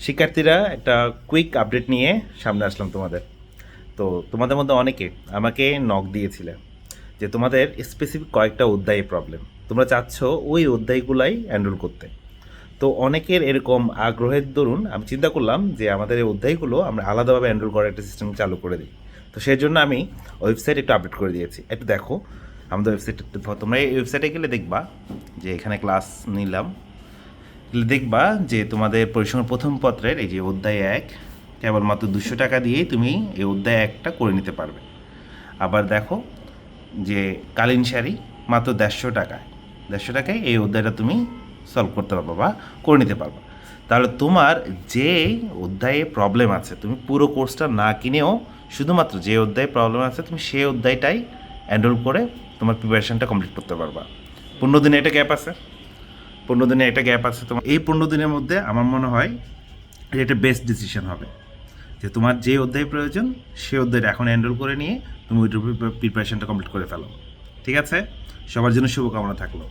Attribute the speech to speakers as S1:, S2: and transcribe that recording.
S1: শিক্ষার্থীরা একটা quick update নিয়ে সামনে আসলাম তোমাদের। তো তোমাদের মধ্যে অনেকে আমাকে নক দিয়েছিলে যে তোমাদের স্পেসিফিক কয়েকটা অধ্যায়ে প্রবলেম, তোমরা চাচ্ছ ওই অধ্যায়গুলাই এনরোল করতে। তো অনেকের এরকম আগ্রহের দরুন আমি চিন্তা করলাম যে আমাদের এই অধ্যায়গুলো আমরা আলাদাভাবে এনরোল করার একটা সিস্টেম চালু করে দিই। তো সেই জন্য আমি ওয়েবসাইট একটু আপডেট করে দিয়েছি, একটু দেখো আমাদের ওয়েবসাইট। তোমরা এই ওয়েবসাইটে গেলে দেখবা যে এখানে ক্লাস নিলাম, দেখবা যে তোমাদের পরিসংখ্যান প্রথম পত্রের এই যে অধ্যায় 1 কেবলমাত্র 200 টাকা দিয়েই তুমি এই অধ্যায় 1টা করে নিতে পারবে। আবার দেখো যে কালীন শাড়ি মাত্র 150 টাকায়, 150 টাকায় এই অধ্যায়টা তুমি সলভ করতে পারবা বা করে নিতে পারবা। তাহলে তোমার যে অধ্যায়ে প্রবলেম আছে তুমি পুরো কোর্সটা না কিনেও শুধুমাত্র যে অধ্যায়ে প্রবলেম আছে তুমি সেই অধ্যায়টাই এনরোল করে তোমার প্রিপারেশনটা কমপ্লিট করতে পারবা। 15 দিনে একটা গ্যাপ আছে, 15 দিনে একটা গ্যাপ আছে তোমার। এই 15 দিনের মধ্যে আমার মনে হয় এটা বেস্ট ডিসিশন হবে যে তোমার যে অধ্যায় প্রয়োজন সেই অধ্যায়টা এখন এনরোল করে নিয়ে তুমি ওইটার প্রিপারেশনটা কমপ্লিট করে ফেলো। ঠিক আছে, সবার জন্য শুভকামনা থাকলো।